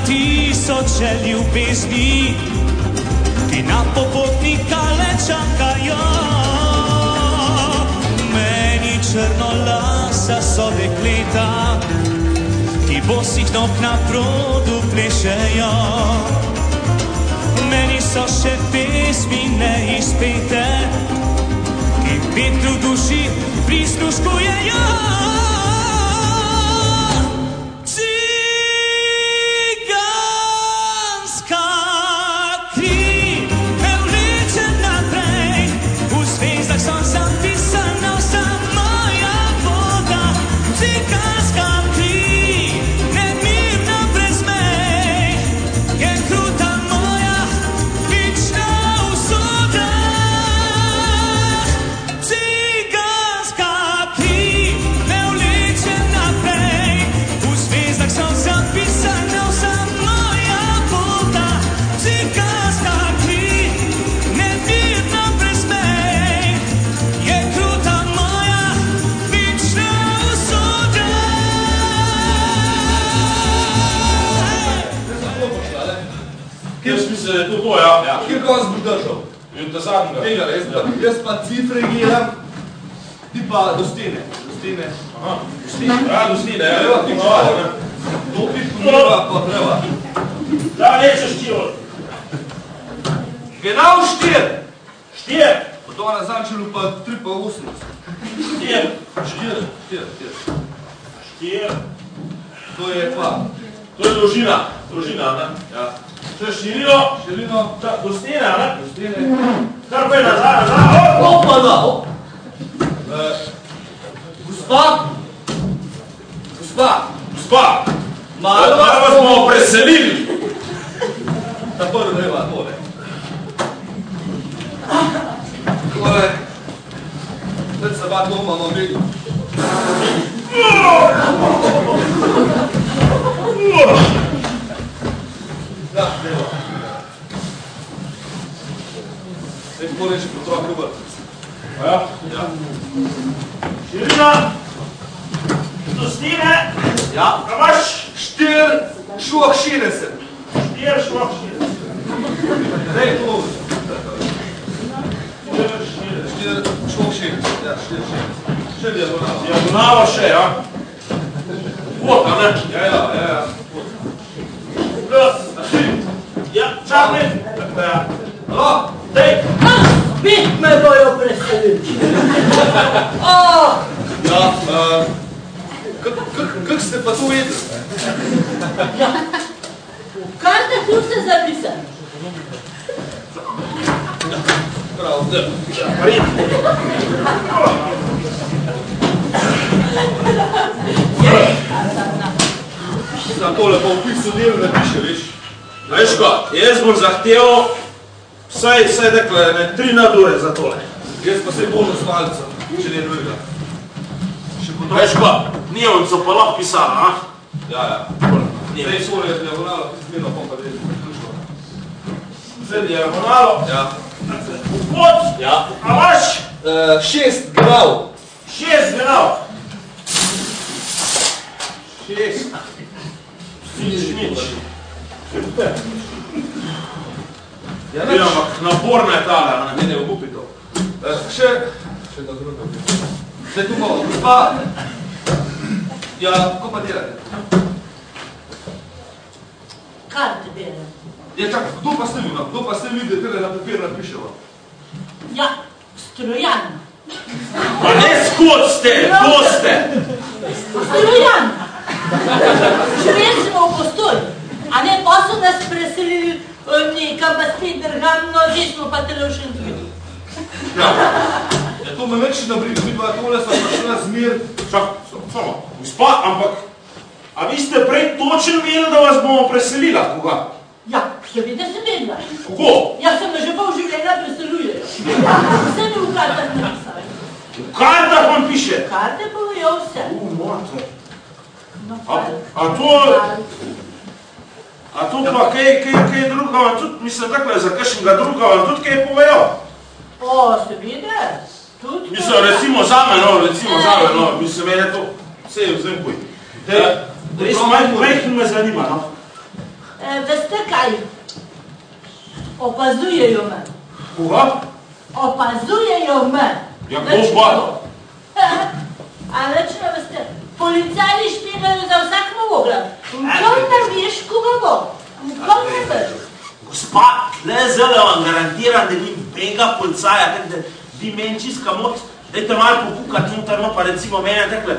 tisoče ljubezni, ki na popotnika le čakajo. Meni črnolasa so dekleta, ki bosih nog na produ plešejo. Meni so še pesmi neizpete, ki vetru duši prisluškujejo. Kjer ga vas bo držal? Jaz pa cifre gledam, ti pa do stene. Do stene. Aha, do stene, ja. Treba ti čuvati. To pitko treba pa treba. Da, neče štiro. Genau 4. 4. Pa to na zančelu pa 3 pa 8. 4. To je pa. To je dolžina. Dolžina, ne? Ja. To je širino. Širino. Do stene, ne? Do stene. Kar pa je nazaj. Opa, da. Gospa. Malo vas bomo preselili. Ta prvi treba tole. Tole. Zdaj se ba doma imamo imeli. Da, treba. Zdaj tako reči kot otrok vrtec. Ja. Širina. Do stene. Ja. Kaj imaš? 4 šuah 60. 4 šuah 60. Daj, to. 4 šuah 60. Ja, 4 še diagonalo. Diagonalo še, ja. Kvota, ne? Ja. Ja, čakaj. Ja. Halo? Dej. Spet me bojo preseliti. Ja, kak ste pa to vedeli? Ja, karte tu ste zapisali. Prav, da. Za tole pa v pisu del ne piše, veš. Veš ko, jaz bom zahteval vsaj dekle, 3 nadure za tole. Jaz pa se bolj z malcem, če ne drugega. Veš ko, Nijevnico pa lahko pisala, a? Ja. Zdaj tole je diagonalo, ki zmeno pa pa deli. Zdaj diagonalo. Ja. Vhod. Ja. A imaš? 6 grav. 6 grav. 6. Nič. Ja, ampak naporna je tale, a ne obupi to. Še da druga. Zdaj tu malo, gospa. Ja, ko pa delate? Karte delam. Ja, čakaj, kdo pa ste vi, no? Kdo pa ste vi, da tega na papir napiševa? Ja, Strojan. Pa ne skod ste, kdo ste? Strojan. Živeli smo v Postoli, a ne pa so nas preselili nekam pa spet drgam, no zdaj smo pa tele v Šentvidu. Ja, to me več ne briga, mi dva tole smo prišla zmer. Samo, gospa, ampak, a vi ste prej točno vedeli, da vas bomo preselila, koga? Ja, seveda sem vedela. Kako? Ja, sem me že pol življenja preseljujejo. Vse mi v kartah napisali. V kartah vam piše? Karte povejo vse. Mater. No, a to pa kaj druga vam tudi, mislim takle, za kakšnega druga vam tudi kaj povejo? O, seveda. Mislim, recimo zame, mislim, mene to vse je vzem kuj. Res majhno me zanima, no. Veste kaj? Opazujejo me. Koga? Opazujejo me. Ja, kdo pa? A več ne veste, policaji špiegajo za vsak mogogled. Nikoli ne veš, koga bo. Nikoli ne veš. Gospa, tle zelo vam garantiram, da ni benga policaja, tako da vi meni čiska moč, dajte malo popukati noter, no, pa recimo mene takle,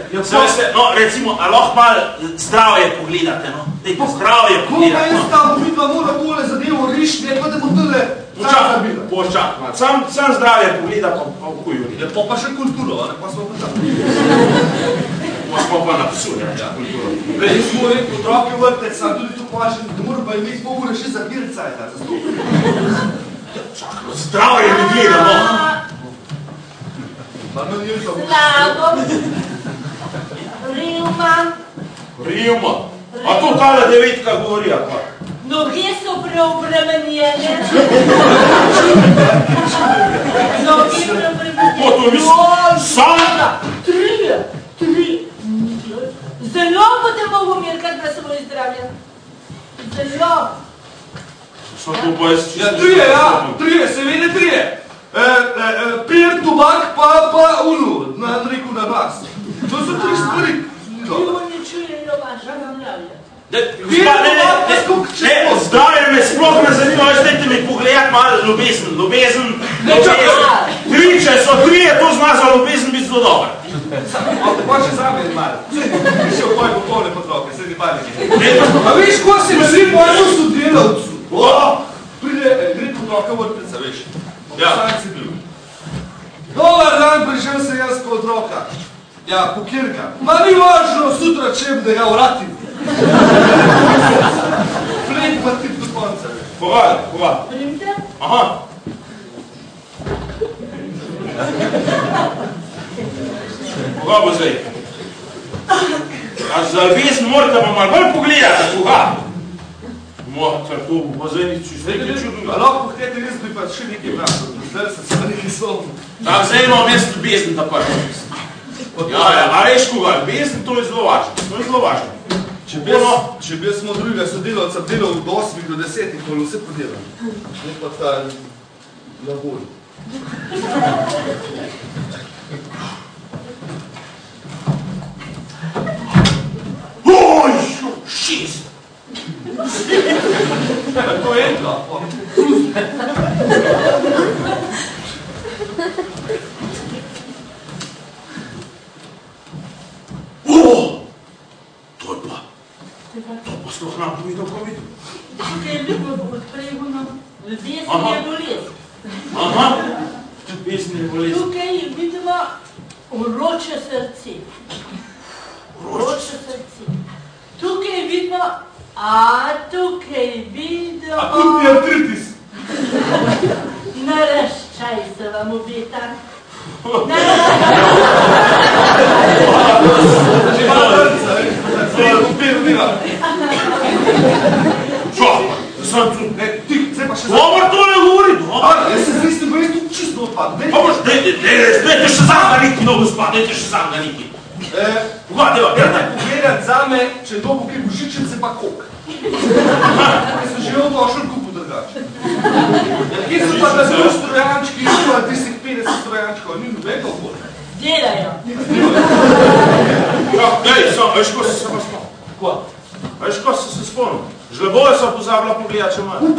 no, recimo, a lahko malo zdravje pogledate, no, dajte zdravje pogledate, no. Koga jaz tam vidva mora tole zadevo rišti, neko da bo tole počak, sam zdravje pogleda, pa v kuju. Ja, pa še kulturo, ne, pa smo pa tam. Pa smo pa na psu, ja, kulturo. Jaz smo rekel, otroke vrtec, sam tudi tu pašen, da mora pa imeti pol ure še za pircaj, da za stop. Čakaj, zdravje mi gleda, no. Slabo. Rijuma. Rijuma. A to tale devetka govori, a pa? Noge so preobremenjene. Noge preobremenjene. Ko to misli? Sam? Tri. Zelo bote mogo mirkati, da se bo izdravljen. Zelo. Što to pa jaz čisto? Ja, trije, seveda trije. Pir, tobak, pa ulu, rekel na glas. To so tri stvari. Krivo ne čujejo vaša mravlja. Zdravje me sploh ne zanima, več dajte mi pogledati malo ljubezen. Triče so trije, to zna za ljubezen biti zelo dober. Pa še zamen malo. Še v tvoj popolne potroke, sredi panike. A viš, ko si vsi pojmo sodelavcu? Pride, gre potroka vrteca, veš. Obstanci bil. Dobar dan, prišel se jaz ko otroka. Ja, pokirka. Ma ni važno, sutra čem, da ga vratim. Flek pa tip do konca. Koga? Primite? Aha. Koga bo zdaj? A za ljubezen morate pa malo bolj pogledati, koga? Motor, to bo zdaj nekaj čudnega. A lahko htete, jaz bi pa še nekaj vratil. Zdaj sem se nekaj slovil. Tak, zdaj imamo mesto ljubezen ta prvi. Ja, a veš koga, ljubezen, to je zelo važno. To je zelo važno. Če bi smo drugega sodelavca delal od 8 do 10, pa vse podelam. Ne pa ta naboj. Oj, šest! To je enka. To pa sploh nam povedal, ko vidim. Tukaj je ljubav odpreguno, ljubezen je bolezen. Aha, ljubezen je bolezen. Tukaj vidimo vroče srce. Vroče srce. Tukaj vidimo, tukaj vidimo... Akutni artritis. Naraščaj se vam obeta. Čo? Sam tu... Zdaj pa še Dobar to ne govori, dobar. Jaz se zmislim, bo jaz tu čisto odpad. Dajte še sam ga niki, no gospa, dajte še sam ga niki. Koga, deva, Dajte pogledat zame, če je dobo kaj božičnice, pa kok. Jaz sem živel v Ošrkupu drugače. Kje so pa da zelo strojančki, pa tistih 50 strojančkov, ni nobega okolja. Delajo. Dej, sam, veš, ko se pa spomnil? Kva? Veš, ko se spomnil? Žleboje so pozabila pogledati, če manj.